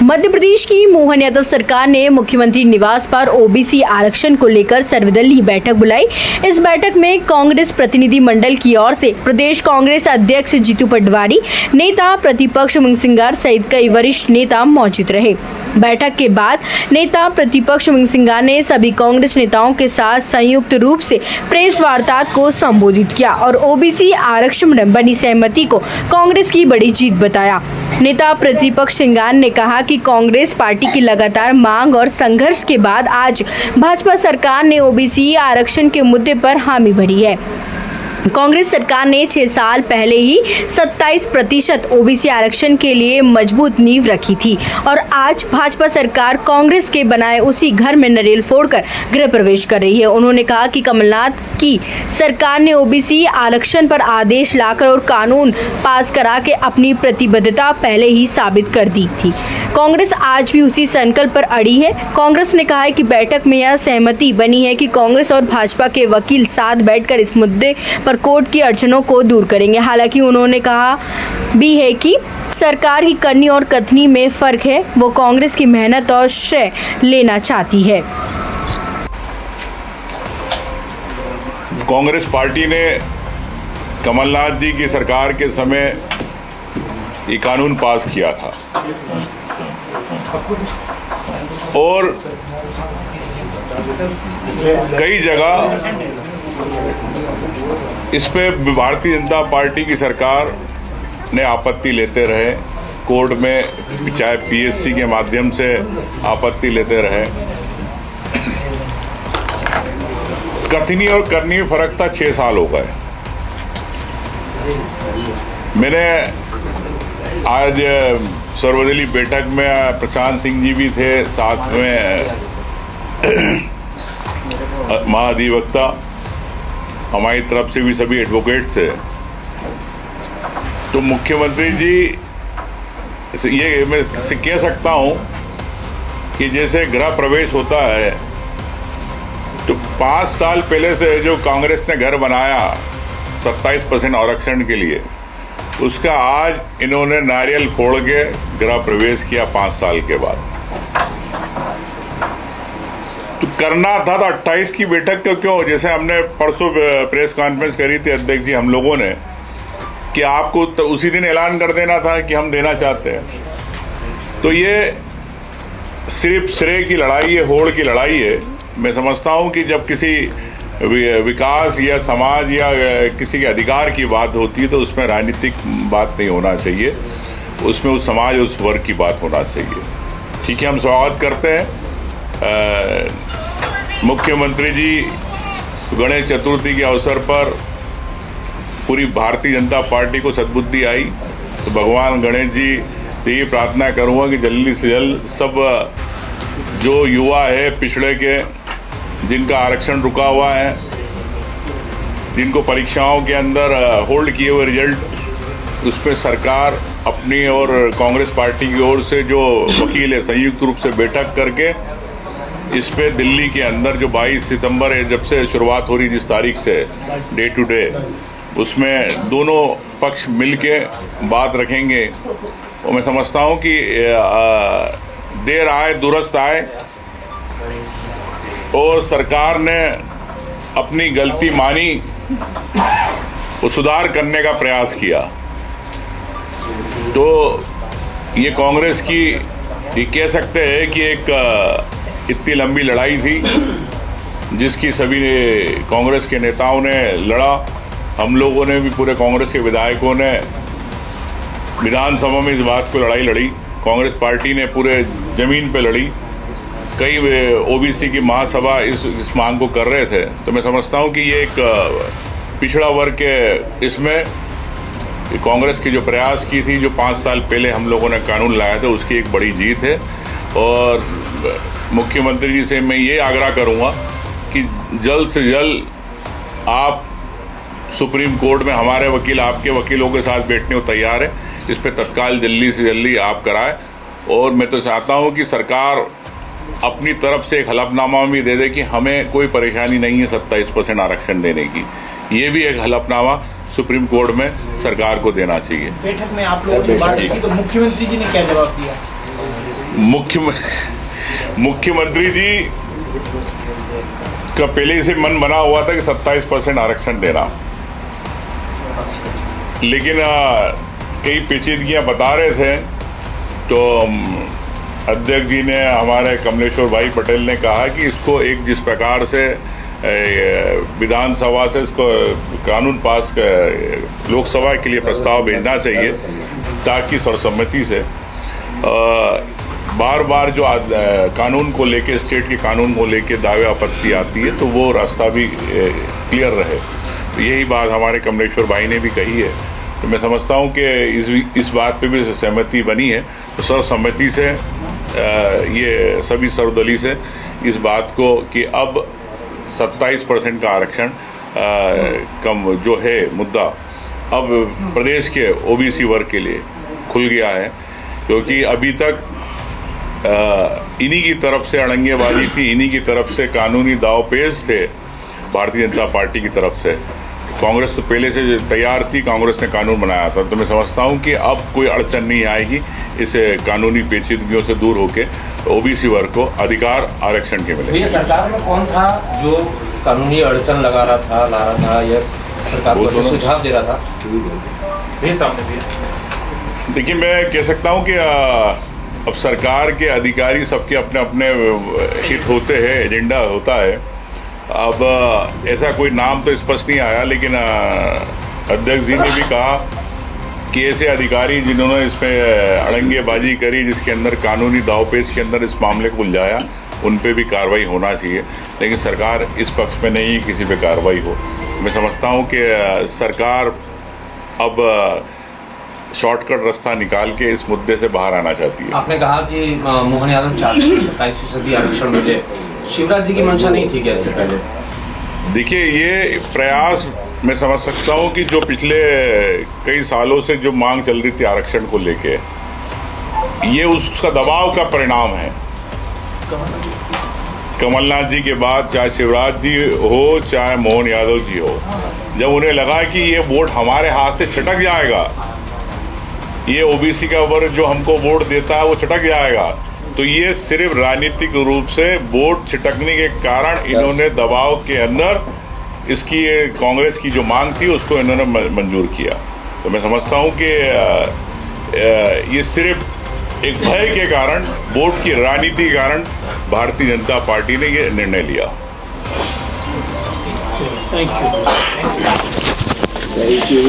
मध्य प्रदेश की मोहन यादव सरकार ने मुख्यमंत्री निवास पर ओबीसी आरक्षण को लेकर सर्वदलीय बैठक बुलाई। इस बैठक में कांग्रेस प्रतिनिधि मंडल की ओर से प्रदेश कांग्रेस अध्यक्ष जीतू पटवारी, नेता प्रतिपक्ष उमंग सिंगार सहित कई वरिष्ठ नेता मौजूद रहे। बैठक के बाद नेता प्रतिपक्ष उमंग सिंगार ने सभी कांग्रेस नेताओं के साथ संयुक्त रूप से प्रेस वार्ता को संबोधित किया और ओबीसी आरक्षण में बनी सहमति को कांग्रेस की बड़ी जीत बताया। नेता प्रतिपक्ष सिंगार ने कहा कि कांग्रेस पार्टी की लगातार मांग और संघर्ष के बाद आज भाजपा सरकार ने ओबीसी आरक्षण के मुद्दे पर हामी भरी है। कांग्रेस सरकार ने 6 साल पहले ही 27% ओबीसी आरक्षण के लिए मजबूत नींव रखी थी और आज भाजपा सरकार कांग्रेस के बनाए उसी घर में नरेल फोड़कर गृह प्रवेश कर रही है। उन्होंने कहा कि कमलनाथ की सरकार ने ओबीसी आरक्षण पर आदेश लाकर और कानून पास करा के अपनी प्रतिबद्धता पहले ही साबित कर दी थी। कांग्रेस आज भी उसी संकल्प पर अड़ी है। कांग्रेस ने कहा है कि बैठक में यह सहमति बनी है कि कांग्रेस और भाजपा के वकील साथ बैठकर इस मुद्दे पर कोर्ट की अड़चनों को दूर करेंगे। हालांकि उन्होंने कहा भी है कि सरकार की करनी और कथनी में फर्क है। वो कांग्रेस की मेहनत और श्रेय लेना चाहती है। कांग्रेस पार्टी ने कमलनाथ जी की सरकार के समय ये कानून पास किया था और कई जगह इस पे भारतीय जनता पार्टी की सरकार ने आपत्ति लेते रहे, कोर्ट में चाहे पीएससी के माध्यम से आपत्ति लेते रहे। कथनी और करनी में फर्क था। 6 साल हो गए। मैंने आज सर्वदलीय बैठक में प्रशांत सिंह जी भी थे, साथ में महाधिवक्ता हमारी तरफ से भी सभी एडवोकेट थे। तो मुख्यमंत्री जी ये मैं कह सकता हूं कि जैसे गृह प्रवेश होता है तो 5 साल पहले से जो कांग्रेस ने घर बनाया 27% आरक्षण के लिए, उसका आज इन्होंने नारियल फोड़ के गृह प्रवेश किया 5 साल के बाद। तो करना था तो 28 की बैठक को क्यों, जैसे हमने परसों प्रेस कॉन्फ्रेंस करी थी अध्यक्ष जी हम लोगों ने, कि आपको तो उसी दिन ऐलान कर देना था कि हम देना चाहते हैं। तो ये सिर्फ श्रेय की लड़ाई है, होड़ की लड़ाई है। मैं समझता हूं कि जब किसी विकास या समाज या किसी के अधिकार की बात होती है तो उसमें राजनीतिक बात नहीं होना चाहिए, उसमें उस समाज उस वर्ग की बात होना चाहिए। ठीक है, हम स्वागत करते हैं मुख्यमंत्री जी गणेश चतुर्थी के अवसर पर पूरी भारतीय जनता पार्टी को सद्बुद्धि आई तो भगवान गणेश जी से ये प्रार्थना करूँगा कि जल्दी से जल्द सब जो युवा है पिछड़े के, जिनका आरक्षण रुका हुआ है, जिनको परीक्षाओं के अंदर होल्ड किए हुए रिजल्ट, उस पर सरकार अपनी और कांग्रेस पार्टी की ओर से जो वकील है संयुक्त रूप से बैठक करके इस पे दिल्ली के अंदर जो 22 सितंबर है, जब से शुरुआत हो रही जिस तारीख से डे टू डे, उसमें दोनों पक्ष मिलके बात रखेंगे। और मैं समझता हूँ कि देर आए दुरुस्त आए और सरकार ने अपनी गलती मानी, वो सुधार करने का प्रयास किया। तो ये कांग्रेस की ये कह सकते हैं कि एक इतनी लंबी लड़ाई थी जिसकी सभी कांग्रेस के नेताओं ने लड़ा। हम लोगों ने भी, पूरे कांग्रेस के विधायकों ने विधानसभा में इस बात को लड़ाई लड़ी। कांग्रेस पार्टी ने पूरे जमीन पे लड़ी। कई ओबीसी की महासभा इस मांग को कर रहे थे। तो मैं समझता हूं कि ये एक पिछड़ा वर्ग के इसमें कांग्रेस की जो प्रयास की थी, जो 5 साल पहले हम लोगों ने कानून लाया था, उसकी एक बड़ी जीत है। और मुख्यमंत्री जी से मैं ये आग्रह करूंगा कि जल्द से जल्द आप सुप्रीम कोर्ट में, हमारे वकील आपके वकीलों के साथ बैठने को तैयार है, इस पर तत्काल जल्दी से जल्दी आप कराएं। और मैं तो चाहता हूं कि सरकार अपनी तरफ से एक हलफनामा भी दे दे कि हमें कोई परेशानी नहीं है 27% आरक्षण देने की। ये भी एक हलफनामा सुप्रीम कोर्ट में सरकार को देना चाहिए। बैठक में आप लोगों ने बात की तो मुख्यमंत्री जी ने क्या जवाब दिया? मुख्यमंत्री जी का पहले से मन बना हुआ था कि 27% आरक्षण देना, लेकिन कई पेचीदगियां बता रहे थे। तो अध्यक्ष जी ने, हमारे कमलेश्वर भाई पटेल ने कहा कि इसको एक जिस प्रकार से विधानसभा से इसको कानून पास लोकसभा के लिए प्रस्ताव भेजना चाहिए, ताकि सर्वसम्मति से बार बार जो कानून को लेके, स्टेट के कानून को लेके दावे आपत्ति आती है, तो वो रास्ता भी क्लियर रहे। तो यही बात हमारे कमलेश्वर भाई ने भी कही है। तो मैं समझता हूँ कि इस बात पे भी सहमति बनी है। तो सर्वसम्मति से ये सभी सर्वदलीय से इस बात को कि अब 27% का आरक्षण कम जो है मुद्दा, अब प्रदेश के ओबीसी वर्ग के लिए खुल गया है, क्योंकि अभी तक इन्हीं की तरफ से अड़ंगेबाजी थी, इन्हीं की तरफ से कानूनी दावपेच थे भारतीय जनता पार्टी की तरफ से। कांग्रेस तो पहले से तैयार थी, कांग्रेस ने कानून बनाया था। तो मैं समझता हूं कि अब कोई अड़चन नहीं आएगी इस कानूनी पेचीदगियों से दूर होके ओबीसी वर्ग को अधिकार आरक्षण के मिले। ये सरकार में कौन था जो कानूनी अड़चन ला रहा था या सरकार को सुझाव दे रहा था? देखिए, मैं कह सकता हूं कि अब सरकार के अधिकारी सबके अपने अपने हित होते हैं, एजेंडा होता है। अब ऐसा कोई नाम तो स्पष्ट नहीं आया, लेकिन अध्यक्ष जी ने भी कहा कि ऐसे अधिकारी जिन्होंने इसमें अड़ंगेबाजी करी, जिसके अंदर कानूनी दावपेच के अंदर इस मामले को उलझाया, उन पे भी कार्रवाई होना चाहिए। लेकिन सरकार इस पक्ष में नहीं किसी पे कार्रवाई हो। मैं समझता हूँ कि सरकार अब शॉर्टकट रास्ता निकाल के इस मुद्दे से बाहर आना चाहती है। आपने कहा कि मोहन यादव 27% आरक्षण मिले, शिवराज जी की मंशा नहीं थी क्या इससे पहले? देखिए, ये प्रयास मैं समझ सकता हूँ कि जो पिछले कई सालों से जो मांग चल रही थी आरक्षण को लेके, ये उसका दबाव का परिणाम है। कमलनाथ जी के बाद चाहे शिवराज जी हो, चाहे मोहन यादव जी हो, जब उन्हें लगा कि ये वोट हमारे हाथ से छिटक जाएगा, ये ओबीसी का वर्ग जो हमको वोट देता है वो छिटक जाएगा, तो ये सिर्फ राजनीतिक रूप से वोट छिटकने के कारण इन्होंने दबाव के अंदर इसकी कांग्रेस की जो मांग थी उसको इन्होंने मंजूर किया। तो मैं समझता हूँ कि ये सिर्फ एक भय के कारण, वोट की राजनीति के कारण भारतीय जनता पार्टी ने ये निर्णय लिया। Thank you.